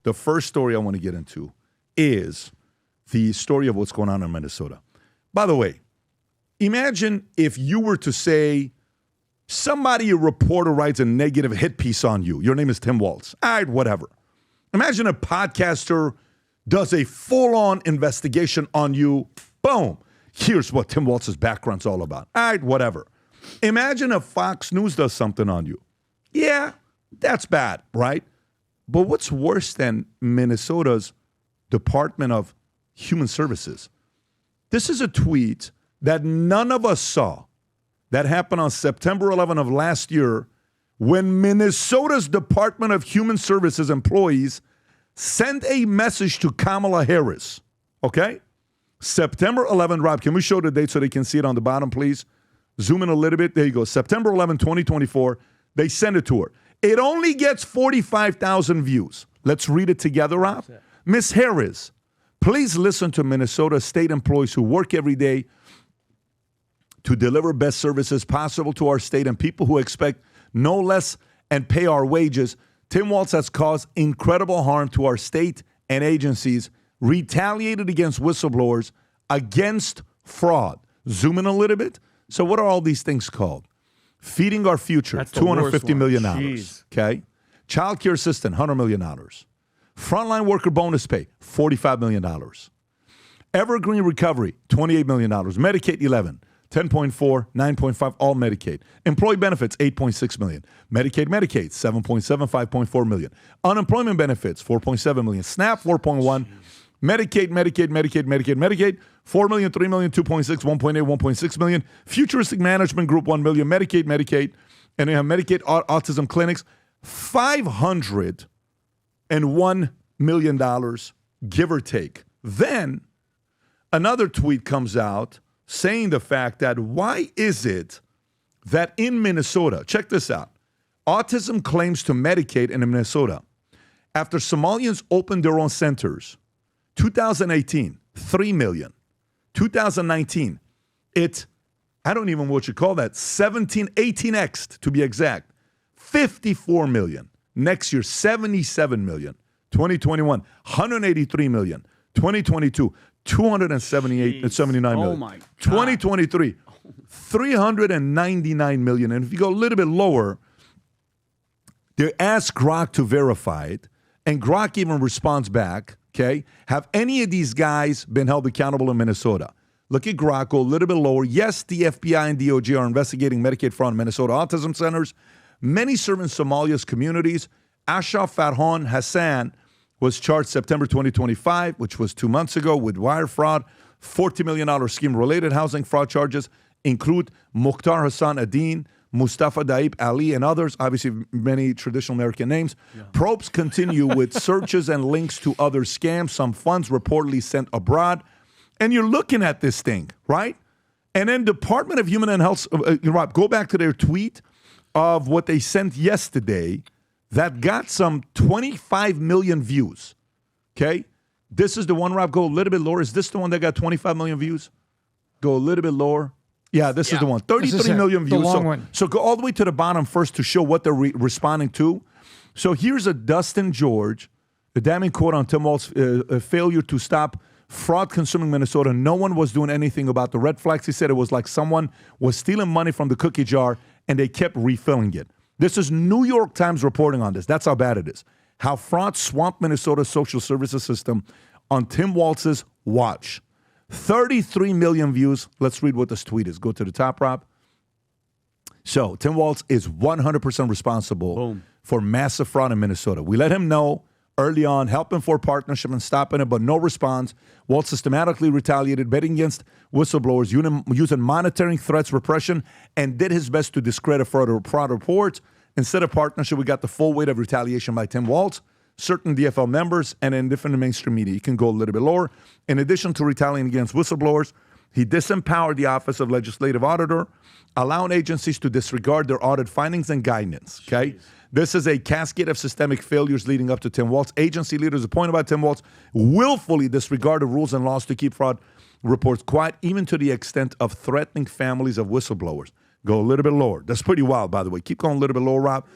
The first story I want to get into is the story of what's going on in Minnesota. By the way, imagine if you were to say somebody, a reporter, writes a negative hit piece on you. Your name is Tim Walz. All right, whatever. Imagine a podcaster does a full-on investigation on you. Boom. Here's what Tim Walz's background's all about. All right, whatever. Imagine if Fox News does something on you. Yeah, that's bad, right? But what's worse than Minnesota's Department of Human Services? This is a tweet that none of us saw that happened on September 11 of last year when Minnesota's Department of Human Services employees sent a message to Kamala Harris, okay? September 11, Rob, can we show the date so they can see it on the bottom, please? Zoom in a little bit. There you go. September 11, 2024. They sent it to her. It only gets 45,000 views. Let's read it together, Rob. Miss Harris, please listen to Minnesota state employees who work every day to deliver best services possible to our state and people who expect no less and pay our wages. Tim Walz has caused incredible harm to our state and agencies, retaliated against whistleblowers, against fraud. Zoom in a little bit. So what are all these things called? Feeding Our Future, $250 million. Jeez. Okay. Child care assistant, $100 million. Frontline worker bonus pay, $45 million. Evergreen recovery, $28 million. Medicaid, 11. 10.4, 9.5, all Medicaid. Employee benefits, 8.6 million. Medicaid, 7.7, 5.4 million. Unemployment benefits, 4.7 million. SNAP, 4.1. Medicaid, 4 million, 3 million, 2.6, 1.8, 1.6 million. Futuristic Management Group, 1 million. Medicaid. And they have Medicaid autism clinics, $501 million, give or take. Then another tweet comes out saying the fact that why is it that in Minnesota, check this out, autism claims to Medicaid in Minnesota, after Somalians opened their own centers, 2018, 3 million. 2019, I don't even know what you call that, 18x to be exact, 54 million. Next year, 77 million. 2021, 183 million. 2022, 79 million. Oh my God. 2023, 399 million. And if you go a little bit lower, they ask Grok to verify it, and Grok even responds back, okay? Have any of these guys been held accountable in Minnesota? Look at Grok, go a little bit lower. Yes, the FBI and DOJ are investigating Medicaid fraud in Minnesota autism centers. Many serve in Somalia's communities. Ashraf Farhan Hassan was charged September 2025, which was 2 months ago, with wire fraud. $40 million scheme-related housing fraud charges include Mukhtar Hassan Adin, Mustafa Daib Ali, and others, obviously many traditional American names. Yeah. Probes continue with searches and links to other scams, some funds reportedly sent abroad. And you're looking at this thing, right? And then Department of Human and Health, Rob, go back to their tweet of what they sent yesterday that got some 25 million views, okay? This is the one, Rob, go a little bit lower. Is this the one that got 25 million views? Go a little bit lower. Yeah, this is the one. 33 million views. The long one. So go all the way to the bottom first to show what they're responding to. So here's a Dustin George, a damning quote on Tim Walz, failure to stop fraud consuming Minnesota. No one was doing anything about the red flags. He said it was like someone was stealing money from the cookie jar and they kept refilling it. This is New York Times reporting on this. That's how bad it is. How fraud swamped Minnesota's social services system on Tim Walz's watch. 33 million views. Let's read what this tweet is. Go to the top, Rob. So Tim Walz is 100% responsible for massive fraud in Minnesota. We let him know early on, helping for partnership and stopping it, but no response. Waltz systematically retaliated, betting against whistleblowers, using monitoring threats, repression, and did his best to discredit fraud reports. Instead of partnership, we got the full weight of retaliation by Tim Walz, certain DFL members, and in different mainstream media. You can go a little bit lower. In addition to retaliating against whistleblowers, he disempowered the Office of Legislative Auditor, allowing agencies to disregard their audit findings and guidance, okay? Jeez. This is a cascade of systemic failures leading up to Tim Walz. Agency leaders appointed by Tim Walz willfully disregarded rules and laws to keep fraud reports quiet, even to the extent of threatening families of whistleblowers. Go a little bit lower. That's pretty wild, by the way. Keep going a little bit lower, Rob.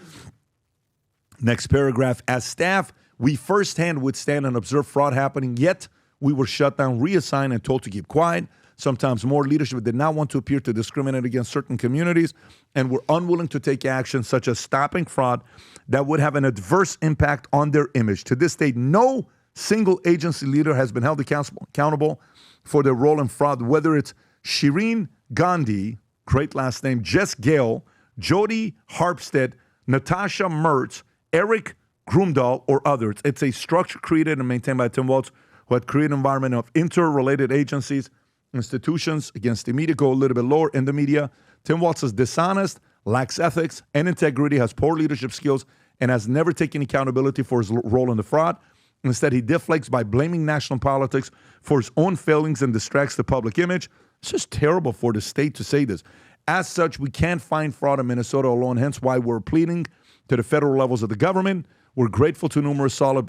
Next paragraph. As staff We firsthand withstand and observe fraud happening, yet we were shut down, reassigned, and told to keep quiet. Sometimes more leadership did not want to appear to discriminate against certain communities and were unwilling to take action such as stopping fraud that would have an adverse impact on their image. To this date, no single agency leader has been held accountable for their role in fraud, whether it's Shireen Gandhi, great last name, Jess Gale, Jody Harpstead, Natasha Mertz, Eric Grumdahl, or others. It's a structure created and maintained by Tim Walz, who had created an environment of interrelated agencies, institutions against the media, go a little bit lower in the media. Tim Walz is dishonest, lacks ethics and integrity, has poor leadership skills, and has never taken accountability for his role in the fraud. Instead, he deflects by blaming national politics for his own failings and distracts the public image. It's just terrible for the state to say this. As such, we can't find fraud in Minnesota alone, hence why we're pleading to the federal levels of the government. We're grateful to numerous solid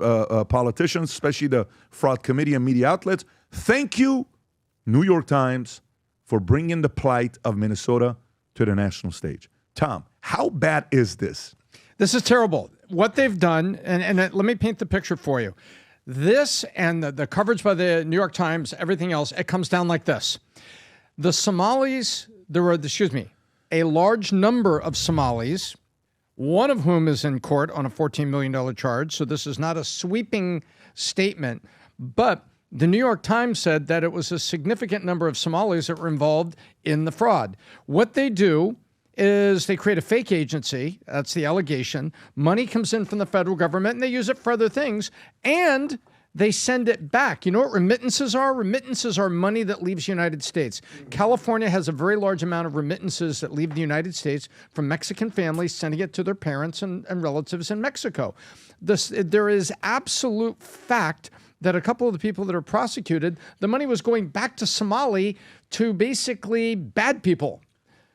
politicians, especially the fraud committee and media outlets. Thank you, New York Times, for bringing the plight of Minnesota to the national stage. Tom, how bad is this? This is terrible. What they've done, and let me paint the picture for you. This and the coverage by the New York Times, everything else, it comes down like this. The Somalis, a large number of Somalis, one of whom is in court on a $14 million charge, so this is not a sweeping statement, but the New York Times said that it was a significant number of Somalis that were involved in the fraud. What they do is they create a fake agency. That's the allegation. Money comes in from the federal government, and they use it for other things, and they send it back. You know what remittances are? Remittances are money that leaves the United States. California has a very large amount of remittances that leave the United States from Mexican families sending it to their parents and relatives in Mexico. There is absolute fact that a couple of the people that are prosecuted, the money was going back to Somali to basically bad people.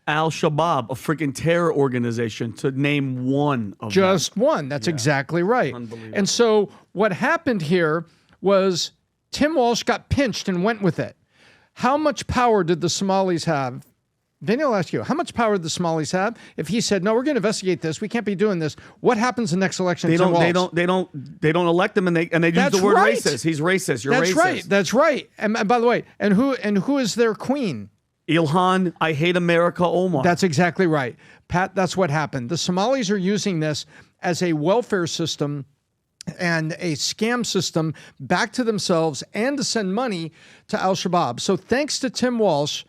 Al-Shabaab, a freaking terror organization, to name one of them. Just one. That's exactly right. Unbelievable. And so what happened here was Tim Walz got pinched and went with it. How much power did the Somalis have? Vinnie, I'll ask you, how much power did the Somalis have if he said, no, we're going to investigate this, we can't be doing this? What happens the next election? They don't elect him, and they use the word racist. He's racist. You're racist. That's right. And by the way, and who is their queen? Ilhan, I hate America, Omar. That's exactly right. Pat, that's what happened. The Somalis are using this as a welfare system and a scam system back to themselves and to send money to Al-Shabaab. So thanks to Tim Walz,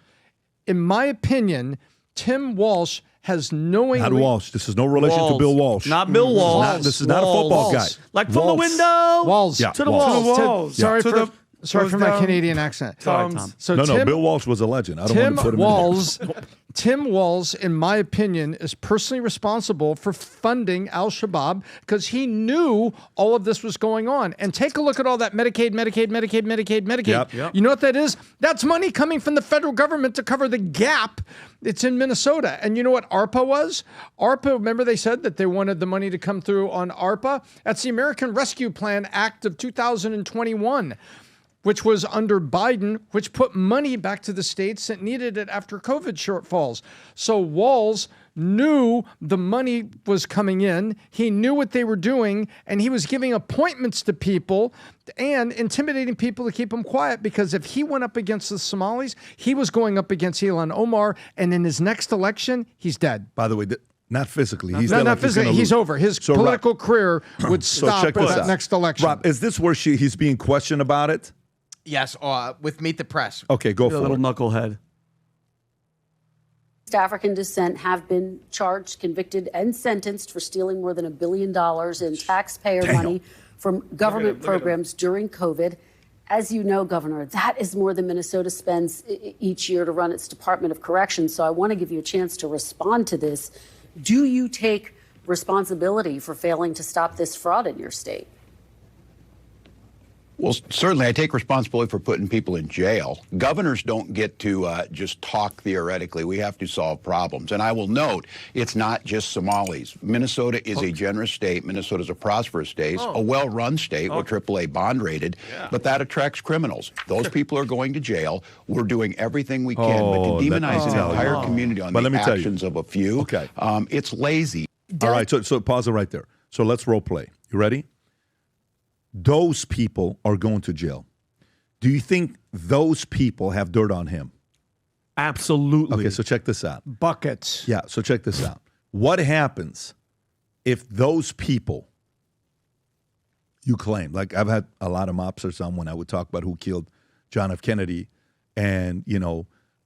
in my opinion, Tim Walz has knowingly... Not Walsh. This is no relation to Bill Walsh. Not Bill Walsh. This is not a football guy. Like from the window. Walz. Yeah, to the Walz. walls. Sorry for my Canadian accent. Sorry, Tom. So No, Bill Walsh was a legend. I don't want to put him in there. Tim Walz, in my opinion, is personally responsible for funding Al-Shabaab because he knew all of this was going on. And take a look at all that Medicaid. Yep. You know what that is? That's money coming from the federal government to cover the gap that's in Minnesota. And you know what ARPA was? ARPA, remember they said that they wanted the money to come through on ARPA? That's the American Rescue Plan Act of 2021. Which was under Biden, which put money back to the states that needed it after COVID shortfalls. So Walz knew the money was coming in. He knew what they were doing, and he was giving appointments to people and intimidating people to keep them quiet, because if he went up against the Somalis, he was going up against Ilhan Omar, and in his next election, he's dead. By the way, not physically. Not physically. He's over. His political career would stop at that next election. Rob, is this where he's being questioned about it? Yes, with Meet the Press. Okay, go for it. A little knucklehead. African descent have been charged, convicted, and sentenced for stealing more than $1 billion in taxpayer money from government programs during COVID. As you know, Governor, that is more than Minnesota spends each year to run its Department of Corrections. So I want to give you a chance to respond to this. Do you take responsibility for failing to stop this fraud in your state? Well, certainly I take responsibility for putting people in jail. Governors don't get to just talk theoretically. We have to solve problems. And I will note, it's not just Somalis. Minnesota is a generous state. Minnesota is a prosperous state, a well-run state. We're AAA bond rated, but that attracts criminals. Those people are going to jail. We're doing everything we can, but to demonize an entire community on the actions of a few, it's lazy. All right, so pause it right there. So let's role play. You ready? those people are going to jail. Do you think those people have dirt on him? Absolutely. Okay, so check this out. Buckets. Yeah, so check this out. What happens if those people you claim, like I've had a lot of mobsters on when I would talk about who killed John F. Kennedy and,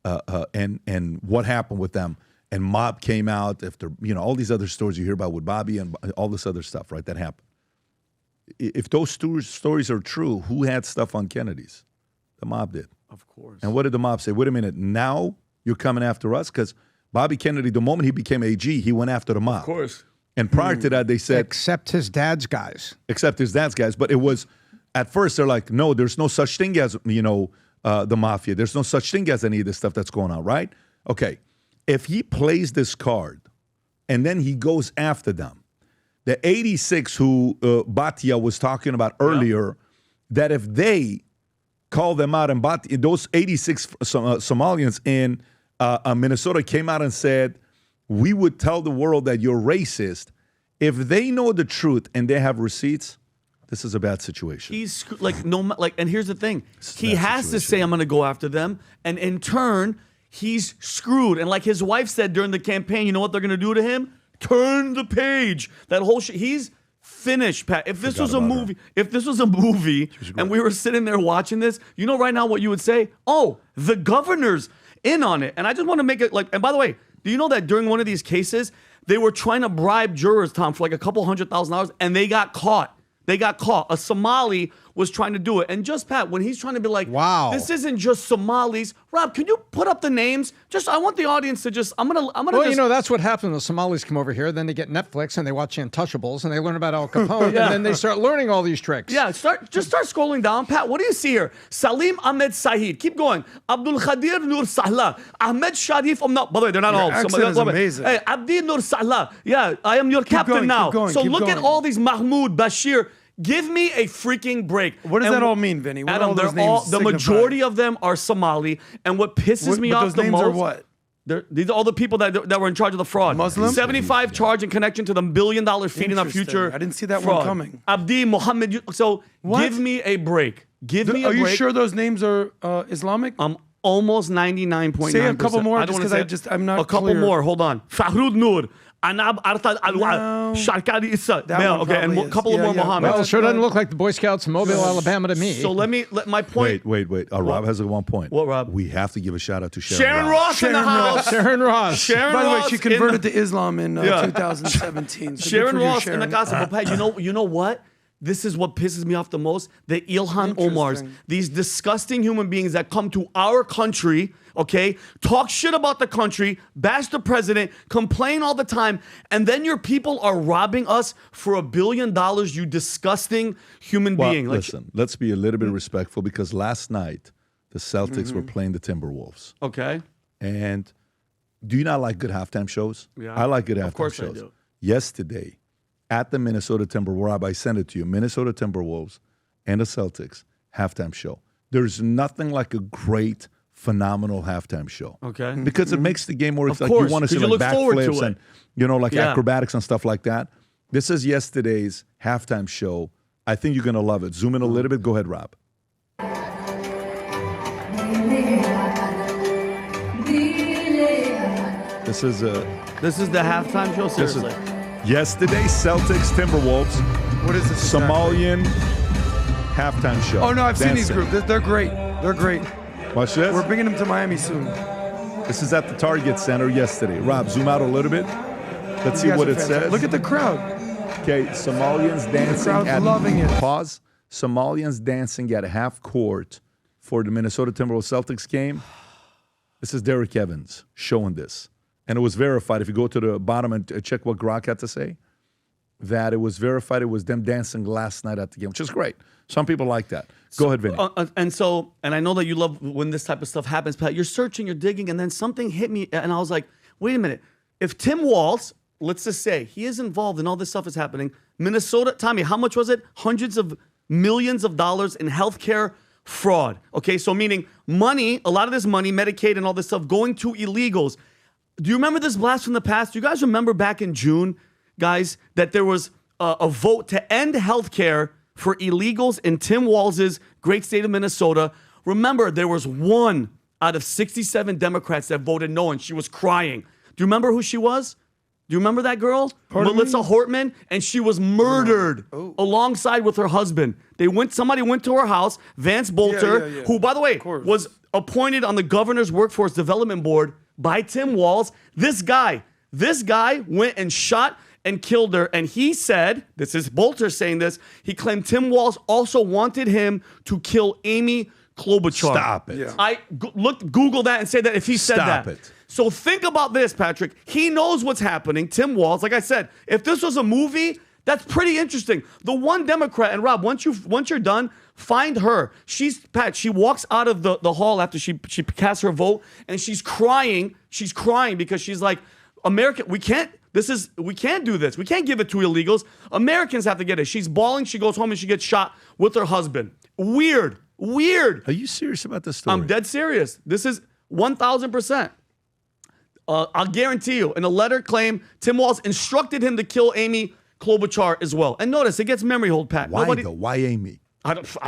and what happened with them. And mob came out after, all these other stories you hear about with Bobby and all this other stuff, right, that happened. If those stories are true, who had stuff on Kennedy's? The mob did. Of course. And what did the mob say? Wait a minute, now you're coming after us? Because Bobby Kennedy, the moment he became AG, he went after the mob. Of course. And prior to that, they said... Except his dad's guys. Except his dad's guys. But it was, at first, they're like, no, there's no such thing as, the mafia. There's no such thing as any of this stuff that's going on, right? Okay. If he plays this card and then he goes after them, the 86 who Batia was talking about earlier, that if they call them out and Batia, those 86 Somalians in Minnesota came out and said, we would tell the world that you're racist. If they know the truth and they have receipts, this is a bad situation. He's and here's the thing. He has to say, I'm going to go after them. And in turn, he's screwed. And like his wife said during the campaign, you know what they're going to do to him? Turn the page. That whole shit. He's finished, Pat. If this was a movie, and we were sitting there watching this, right now what you would say? Oh, the governor's in on it. And I just want to make it and by the way, do you know that during one of these cases, they were trying to bribe jurors, Tom, for like a couple $100,000, and they got caught. A Somali was trying to do it. And just Pat, when he's trying to be like, wow, this isn't just Somalis. Rob, can you put up the names? I want the audience to I'm gonna that's what happens. The Somalis come over here, then they get Netflix and they watch Untouchables and they learn about Al Capone and then they start learning all these tricks. Yeah, start scrolling down. Pat, what do you see here? Salim Ahmed Sahid. Keep going. Abdul Khadir Nur Sahla. Ahmed Sharif. By the way, they're not all. Accent is amazing. Hey, Abdi Nur Sahla. Yeah, I am your captain now. So look at all these Mahmoud, Bashir. Give me a freaking break. What does that all mean, Vinny? What Adam, all those names the majority of them are Somali, and what pisses me off those the names most... are what? These are all the people that were in charge of the fraud. Muslim? 75 charge in connection to the $1 billion feeding the future. I didn't see that fraud. one coming. Abdi Mohammed. So give me a break. Are you sure those names are Islamic? I'm almost 99.9%. Say a couple more, just because I'm not A couple clear. more. Hold on. Fahrud Nur. Anab Artad Alwa, Sharkadi Issa. Okay, and a couple more Muhammad. Well, it sure doesn't look like the Boy Scouts in Mobile, Alabama to me. So let my point. Wait. Rob has one point. What, Rob? We have to give a shout out to Sharon Ross in the house. Sharon Ross. Sharon By the way, Ross she converted to Islam in 2017. So Sharon Ross in the gospel. Pat, you know what? This is what pisses me off the most. The Ilhan Omars, these disgusting human beings that come to our country, okay, talk shit about the country, bash the president, complain all the time, and then your people are robbing us for $1 billion, you disgusting human being. Listen, let's be a little bit respectful because last night the Celtics were playing the Timberwolves. Okay. And do you not like good halftime shows? Yeah. I like good halftime shows. Of course I do. Yesterday, at the Minnesota Timberwolves, Rob, I sent it to you, Minnesota Timberwolves and the Celtics halftime show. There's nothing like a great, phenomenal halftime show. Okay. Because it makes the game more Of exciting. course, You want to see 'cause you like look forward to backflips it. and, acrobatics and stuff like that. This is yesterday's halftime show. I think you're going to love it. Zoom in a little bit. Go ahead, Rob. This is the halftime show? Seriously. Yesterday, Celtics, Timberwolves. What is this? Somalian halftime show. Oh, no, I've seen these Dancing. groups. They're great. They're great. Watch this. We're bringing them to Miami soon. This is at the Target Center yesterday. Rob, zoom out a little bit. Let's see You guys what are it fantastic. says. Look at the crowd. Okay, Somalians dancing crowd's at loving it. Pause. Somalians dancing at half court for the Minnesota Timberwolves Celtics game. This is Derek Evans showing this. And it was verified. If you go to the bottom and check what Grok had to say, that it was verified. It was them dancing last night at the game, which is great. Some people like that. Go ahead, Vinnie. And I know that you love when this type of stuff happens, Pat. You're searching, you're digging, and then something hit me, and I was like, wait a minute. If Tim Walz, let's just say, he is involved in all this stuff is happening, Minnesota, Tommy, how much was it? Hundreds of millions of dollars in healthcare fraud. Okay, so meaning money, a lot of this money, Medicaid and all this stuff, going to illegals. Do you remember this blast from the past? Do you guys remember back in June, guys, that there was a vote to end healthcare for illegals in Tim Walz's great state of Minnesota. Remember, there was 1 out of 67 Democrats that voted no, and she was crying. Do you remember who she was? Do you remember that girl? Melissa Hortman, and she was murdered alongside with her husband. Somebody went to her house, Vance Bolter, who, by the way, was appointed on the governor's workforce development board by Tim Walz. This guy went and shot and killed her, and he said, this is Bolter saying this, he claimed Tim Walz also wanted him to kill Amy Klobuchar. Stop it. Yeah. Google that and say that if he said that. Stop it. So think about this, Patrick. He knows what's happening. Tim Walz, like I said, if this was a movie, that's pretty interesting. The one Democrat, and Rob, once you're done, find her. She walks out of the hall after she casts her vote, and she's crying. She's crying because she's like, we can't do this. We can't give it to illegals. Americans have to get it. She's bawling. She goes home and she gets shot with her husband. Weird. Are you serious about this story? I'm dead serious. This is 1,000%. I'll guarantee you, in a letter claim, Tim Walz instructed him to kill Amy Klobuchar as well. And notice, it gets memory hold, Pat. Why though? Why Amy?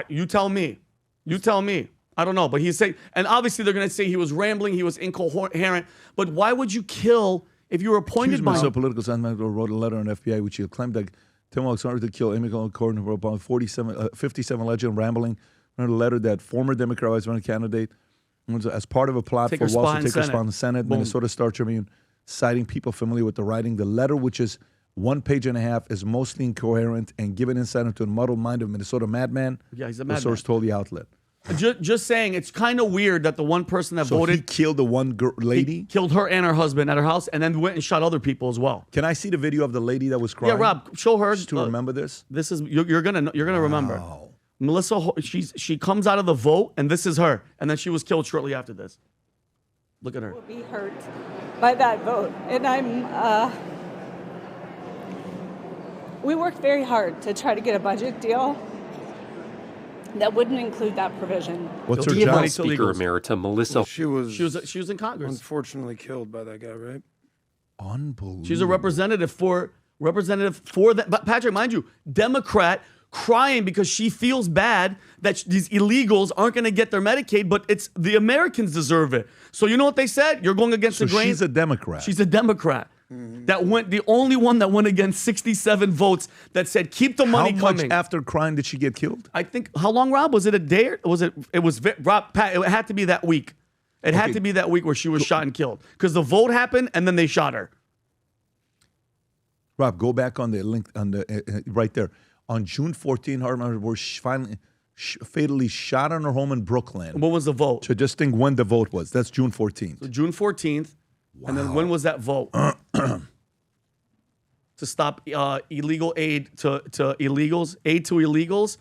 You tell me. You tell me. I don't know. But he's saying, and obviously they're going to say he was rambling, he was incoherent. But why would you kill if you were appointed by him? Political science wrote a letter on FBI which he claimed that Tim Walz wanted to kill Amy Klobuchar about 57 alleged rambling. Wrote a letter that former Democrat vice president candidate, as part of a plot for Walz to take her spot in the Senate, Minnesota Star Tribune, citing people familiar with the writing. The letter, which is 1.5 pages, is mostly incoherent and given insight into the muddled mind of Minnesota madman. Yeah, he's a madman. madman. The source told the outlet. Just saying, it's kind of weird that the one person that voted... he killed the one lady? He killed her and her husband at her house and then went and shot other people as well. Can I see the video of the lady that was crying? Yeah, Rob, show her. Just to remember this? This is... You're gonna remember. Melissa, she comes out of the vote, and this is her. And then she was killed shortly after this. Look at her. Will be hurt by that vote. And we worked very hard to try to get a budget deal that wouldn't include that provision. What's her DML job? Speaker Emerita Melissa. She was in Congress. Unfortunately killed by that guy, right? Unbelievable. She's a representative for that. But Patrick, mind you, Democrat crying because she feels bad that these illegals aren't going to get their Medicaid, but it's the Americans deserve it. So you know what they said? You're going against the grain. She's a Democrat. She's a Democrat. The only one that went against 67 votes that said keep the money coming. How much after crying did she get killed? I think, how long, Rob? Was it a day? Rob, Pat, it had to be that week. It had to be that week where she was shot and killed. Because the vote happened and then they shot her. Rob, go back on the link on the right there. On June 14, Hortman was finally fatally shot in her home in Brooklyn. When was the vote? So just think when the vote was. That's June 14th. So June 14th. Wow. And then when was that vote? To stop illegal aid to illegals, aid to illegals.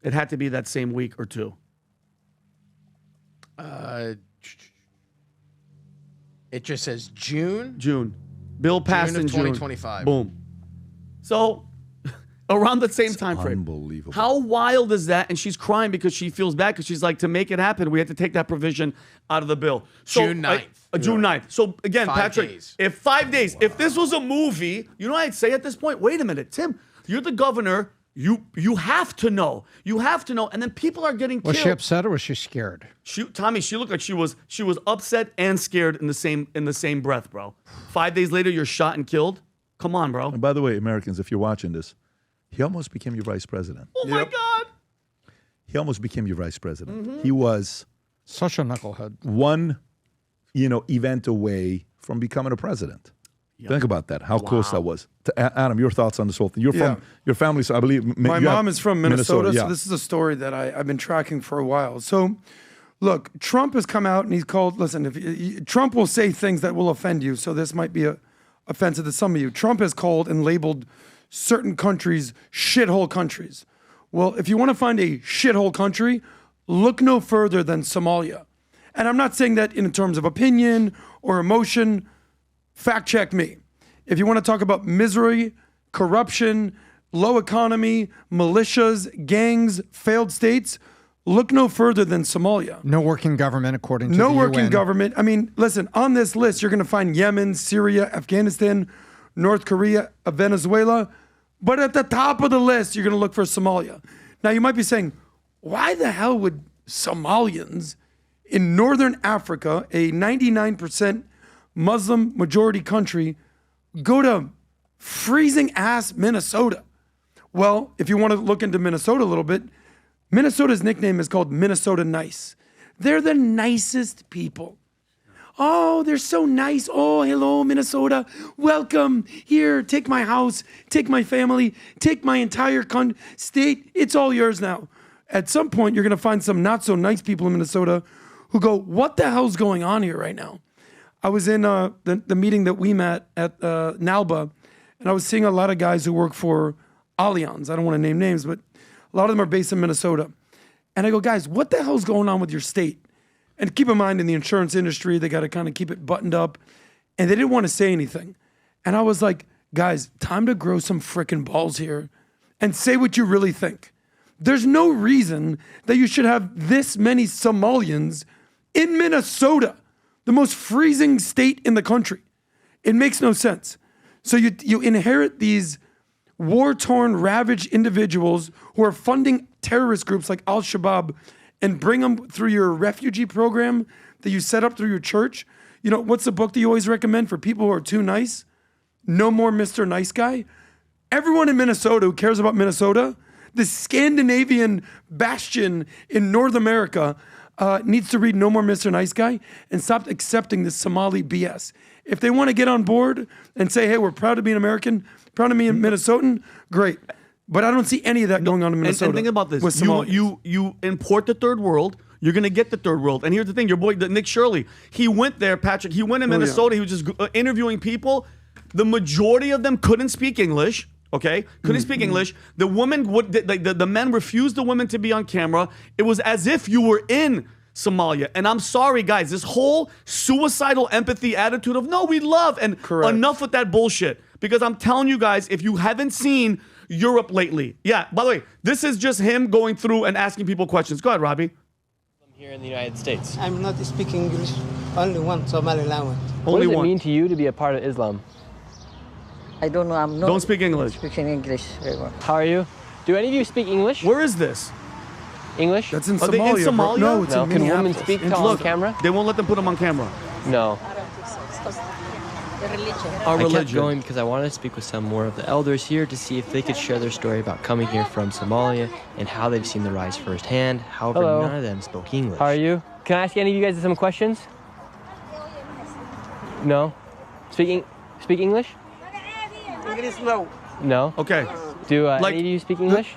It had to be that same week or two. It just says June. June. Bill passed June of in 2025. June. Boom. So around the same time frame. Unbelievable. How wild is that? And she's crying because she feels bad because she's like, to make it happen, we had to take that provision out of the bill. So, June 9th. June 9th. So again, 5 Patrick, days. if 5 days, if this was a movie, you know what I'd say at this point? Wait a minute, Tim, you're the governor. You have to know. You have to know. And then people are getting killed. Was she upset or was she scared? Tommy, she looked like she was upset and scared in the same breath, bro. 5 days later, you're shot and killed. Come on, bro. And by the way, Americans, if you're watching this, he almost became your vice president. Oh my God. He almost became your vice president. He was such a knucklehead. One, event away from becoming a president. Yep. Think about that. How close that was. Adam, your thoughts on this whole thing? You're from your family, so I believe. My mom is from Minnesota, yeah. so this is a story that I've been tracking for a while. So, look, Trump has come out and he's called. Listen, Trump will say things that will offend you, so this might be offensive to some of you. Trump has called and labeled certain countries shithole countries. Well, if you want to find a shithole country, look no further than Somalia. And I'm not saying that in terms of opinion or emotion. Fact check me. If you want to talk about misery, corruption, low economy, militias, gangs, failed states, look no further than Somalia. No working government, according to no the working UN. government. I mean, listen, on this list, you're going to find Yemen, Syria, Afghanistan, North Korea, Venezuela. But at the top of the list, you're going to look for Somalia. Now, you might be saying, why the hell would Somalians in Northern Africa, a 99% Muslim majority country, go to freezing ass Minnesota? Well, if you want to look into Minnesota a little bit, Minnesota's nickname is called Minnesota Nice. They're the nicest people. Oh, they're so nice. Oh, hello, Minnesota. Welcome. Here, take my house, take my family, take my entire state. It's all yours now. At some point, you're going to find some not so nice people in Minnesota who go, what the hell's going on here right now? I was in the meeting that we met at NALBA, and I was seeing a lot of guys who work for Allianz. I don't want to name names, but a lot of them are based in Minnesota. And I go, guys, what the hell's going on with your state? And keep in mind, in the insurance industry, they got to kind of keep it buttoned up. And they didn't want to say anything. And I was like, guys, time to grow some frickin' balls here and say what you really think. There's no reason that you should have this many Somalians in Minnesota, the most freezing state in the country. It makes no sense. So you inherit these war-torn, ravaged individuals who are funding terrorist groups like Al-Shabaab and bring them through your refugee program that you set up through your church. You know, what's the book that you always recommend for people who are too nice? No More Mr. Nice Guy. Everyone in Minnesota who cares about Minnesota, the Scandinavian bastion in North America, needs to read No More Mr. Nice Guy and stop accepting this Somali BS. If they want to get on board and say, hey, we're proud to be an American, proud to be a Minnesotan, great. But I don't see any of that going on in Minnesota. And think about this. With You import the third world, you're going to get the third world. And here's the thing, your boy, Nick Shirley, he went there, Patrick. He went in Minnesota. He was just interviewing people. The majority of them couldn't speak English. Okay, couldn't speak English. The women would, the men refused the women to be on camera. It was as if you were in Somalia. And I'm sorry, guys, this whole suicidal empathy attitude of no, we love, and enough with that bullshit. Because I'm telling you guys, if you haven't seen Europe lately, yeah. By the way, this is just him going through and asking people questions. Go ahead, Robbie. I'm here in the United States. I'm not speaking English. Only one Somali language. What does it mean to you to be a part of Islam? I don't know. I'm not. Don't speak English. Speaking English very well. How are you? Do any of you speak English? Where is this? English? That's in Are they in Somalia. Somalia? No, it's in Can women Minneapolis. speak Look, on camera? They won't let them put them on camera. No. The religion. Our I kept religion. going because I wanted to speak with some more of the elders here to see if they could share their story about coming here from Somalia and how they've seen the rise firsthand. However, none of them spoke English. How are you? Can I ask any of you guys some questions? No? Speak English? English no. No? Okay. Do any of you speak English?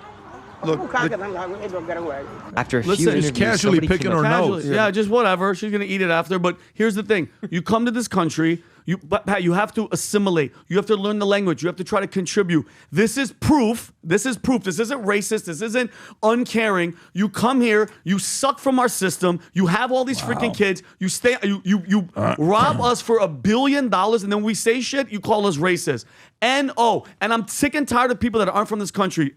Look, After a few listen, interviews, just casually somebody picking came up- her casually, nose. yeah, just whatever. She's gonna eat it after. But here's the thing: you come to this country, but Pat, you have to assimilate. You have to learn the language. You have to try to contribute. This is proof. This is proof. This isn't racist. This isn't uncaring. You come here, you suck from our system. You have all these freaking kids. You stay. You rob us for $1 billion, and then we say shit. You call us racist. And I'm sick and tired of people that aren't from this country.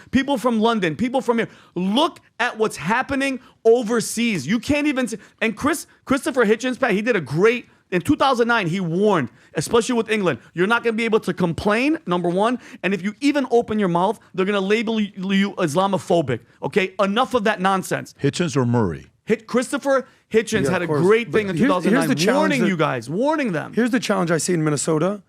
People from London, people from here. Look at what's happening overseas. You can't even. And Christopher Hitchens, Pat, he did a great. In 2009, he warned, especially with England, you're not going to be able to complain, number one. And if you even open your mouth, they're going to label you Islamophobic. Okay, enough of that nonsense. Hitchens or Murray? Christopher Hitchens had a course. great thing in Here's 2009, the challenge warning that- you guys, warning them. Here's the challenge I see in Minnesota.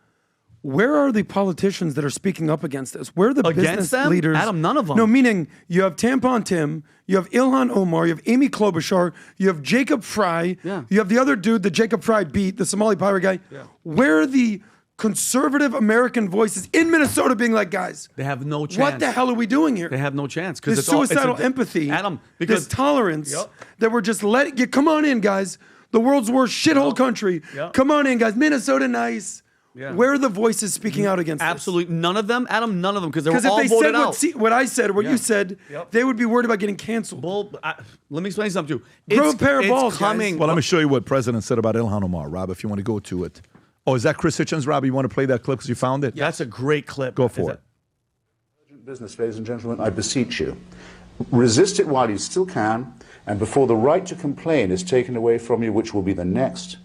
Where are the politicians that are speaking up against this? Where are the Against business them? leaders? Adam, none of them. No, meaning you have Tampon Tim, you have Ilhan Omar, you have Amy Klobuchar, you have Jacob Fry, you have the other dude that Jacob Fry beat, the Somali pirate guy. Yeah. Where are the conservative American voices in Minnesota being like, guys, They have no chance. what the hell are we doing here? They have no chance. This it's all- it's suicidal empathy, Adam, this because tolerance Yep. that we're just letting you come on in, guys. The world's worst shithole country. Yep. Come on in, guys. Minnesota nice. Yeah. Where are the voices speaking out against this? absolutely none of them, Adam, none of them, because they were Because if all they voted said out. what I said or what you said, Yep. they would be worried about getting canceled. Let me explain something to you. Grow a pair of balls, guys. coming. Well, let me show you what President said about Ilhan Omar, Rob, if you want to go to it. Oh, is that Chris Hitchens, Rob? You want to play that clip because you found it? That's a great clip. Go for it. Business, ladies and gentlemen, I beseech you. Resist it while you still can, and before the right to complain is taken away from you, which will be the next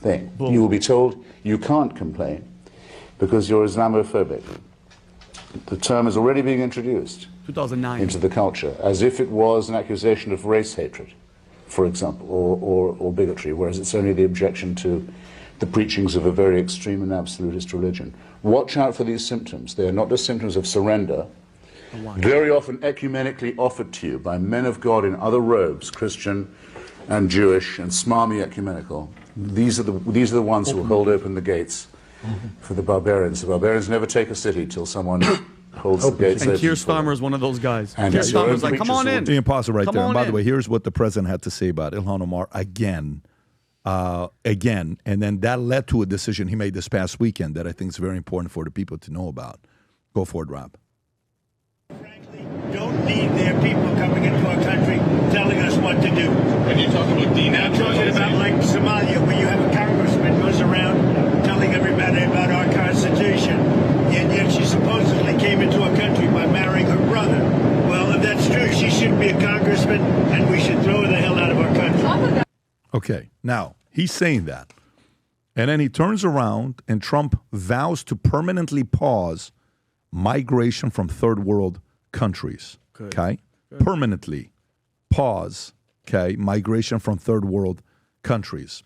thing. You will be told you can't complain because you're Islamophobic. The term is already being introduced 2009 into the culture as if it was an accusation of race hatred, for example, or bigotry, whereas it's only the objection to the preachings of a very extreme and absolutist religion. Watch out for these symptoms. They are not just symptoms of surrender, very often ecumenically offered to you by men of God in other robes, Christian and Jewish and smarmy ecumenical. These are the ones who will hold open the gates for the barbarians. The barbarians never take a city till someone holds the gates open. And Keir Starmer is one of those guys. And Keir Starmer's like, come on in. You can pause it right Come there. And on by the in. way, here's what the president had to say about Ilhan Omar again. And then that led to a decision he made this past weekend that I think is very important for the people to know about. Go for it, Rob. Don't need their people coming into our country telling us what to do. And you're talking about I'm talking about like Somalia, where you have a congressman goes around telling everybody about our Constitution, and yet she supposedly came into our country by marrying her brother. Well, if that's true, she shouldn't be a congressman, and we should throw her the hell out of our country. Okay, now, he's saying that. And then he turns around, and Trump vows to permanently pause migration from third world countries. Good. Okay? Good. Permanently pause, okay, migration from third world countries.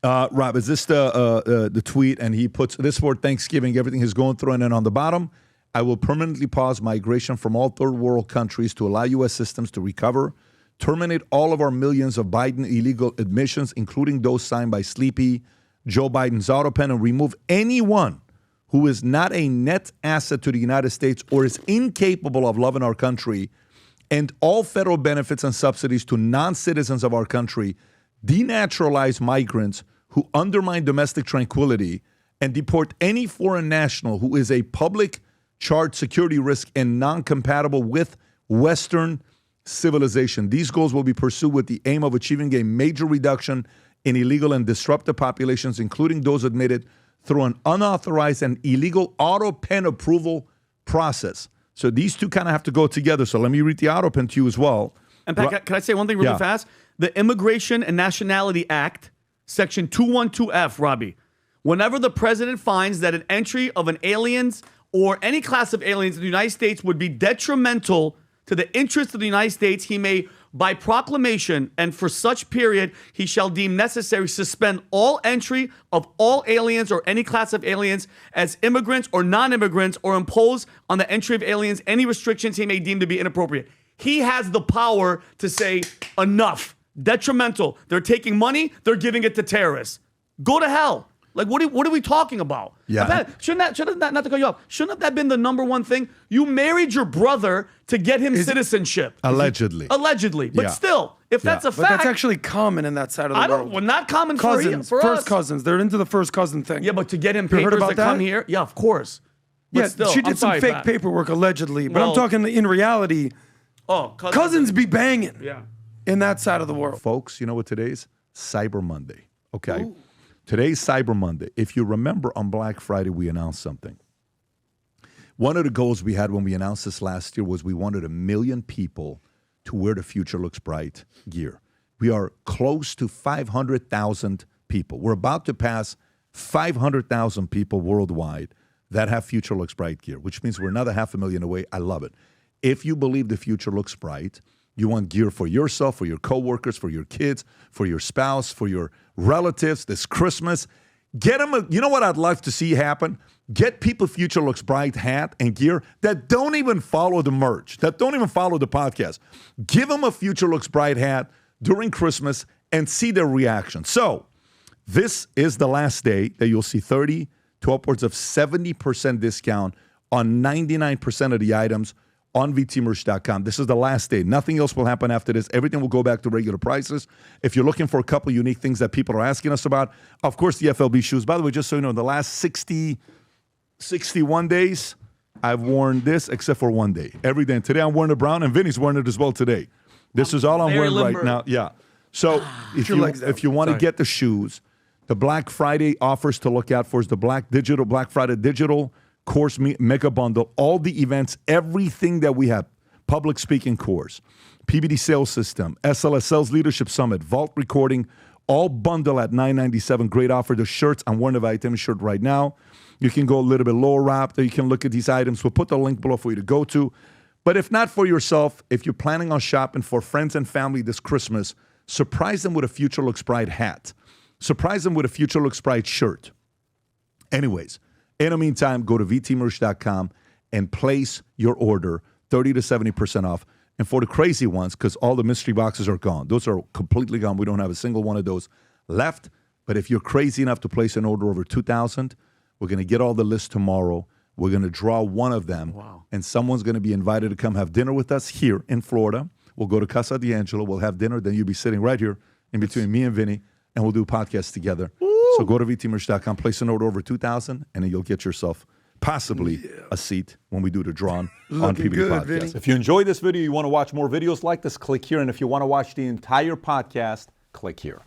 Rob, is this the tweet? And he puts this for Thanksgiving, everything he's going through. And then on the bottom, I will permanently pause migration from all third world countries to allow U.S. systems to recover, terminate all of our millions of Biden illegal admissions, including those signed by Sleepy Joe Biden's auto pen, and remove anyone who is not a net asset to the United States or is incapable of loving our country, and all federal benefits and subsidies to non-citizens of our country, denaturalize migrants who undermine domestic tranquility, and deport any foreign national who is a public charge security risk and non-compatible with Western civilization. These goals will be pursued with the aim of achieving a major reduction in illegal and disruptive populations, including those admitted through an unauthorized and illegal auto pen approval process. So these two kind of have to go together. So let me read the auto pen to you as well. And Pat, can I say one thing really fast? The Immigration and Nationality Act, Section 212F, Robbie. Whenever the president finds that an entry of an aliens or any class of aliens in the United States would be detrimental to the interests of the United States, he may, by proclamation and for such period, he shall deem necessary suspend all entry of all aliens or any class of aliens as immigrants or non-immigrants, or impose on the entry of aliens any restrictions he may deem to be inappropriate. He has the power to say, enough, detrimental. They're taking money, they're giving it to terrorists. Go to hell. Like, what are we talking about? Yeah. Shouldn't that, not to cut you off, shouldn't that have been the number one thing? You married your brother to get him citizenship. Allegedly. Allegedly. But still, if that's a fact. But that's actually common in that side of the world. Well, not common cousins, for first us. cousins. They're into the first cousin thing. Yeah, but to get him You heard papers about to that? come here? Yeah, of course. But Yeah, still, she did I'm some sorry, fake Pat. paperwork allegedly. But Well- I'm talking in reality, Oh, cousins be banging Yeah. in that side of the world. Folks, you know what today's? Cyber Monday. Okay. Today's Cyber Monday. If you remember, on Black Friday, we announced something. One of the goals we had when we announced this last year was we wanted 1 million people to wear the Future Looks Bright gear. We are close to 500,000 people. We're about to pass 500,000 people worldwide that have Future Looks Bright gear, which means we're another 500,000 away. I love it. If you believe the future looks bright, you want gear for yourself, for your coworkers, for your kids, for your spouse, for your relatives this Christmas, get them you know what I'd love to see happen? Get people Future Looks Bright hat and gear that don't even follow the merch, that don't even follow the podcast. Give them a Future Looks Bright hat during Christmas and see their reaction. So this is the last day that you'll see 30 to upwards of 70% discount on 99% of the items on vtmerch.com. This is the last day. Nothing else will happen after this. Everything will go back to regular prices. If you're looking for a couple unique things that people are asking us about, of course, the FLB shoes. By the way, just so you know, in the last 61 days, I've worn this except for one day. Every day. And today I'm wearing a brown, and Vinny's wearing it as well today. This is all I'm wearing right now. Yeah. So if you want to get the shoes, the Black Friday offers to look out for is the Black Friday digital course mega bundle, all the events, everything that we have, public speaking course, PBD sales system, SLS Sales Leadership Summit, Vault recording, all bundle at $9.97. Great offer. The shirts, I'm wearing a Valuetainment shirt right now. You can go a little bit lower wrapped, or you can look at these items. We'll put the link below for you to go to. But if not for yourself, if you're planning on shopping for friends and family this Christmas, surprise them with a Future Looks Bright hat. Surprise them with a Future Looks Bright shirt. Anyways, in the meantime, go to vtmerch.com and place your order, 30 to 70% off. And for the crazy ones, because all the mystery boxes are gone. Those are completely gone. We don't have a single one of those left. But if you're crazy enough to place an order over $2,000, we're going to get all the lists tomorrow. We're going to draw one of them. Wow. And someone's going to be invited to come have dinner with us here in Florida. We'll go to Casa D'Angelo. We'll have dinner. Then you'll be sitting right here in between me and Vinnie, and we'll do podcasts together. Woo! So go to vtmerch.com, place an order over $2,000, and then you'll get yourself possibly a seat when we do the draw on PBD Podcast. Vinnie. If you enjoyed this video, you want to watch more videos like this, click here. And if you want to watch the entire podcast, click here.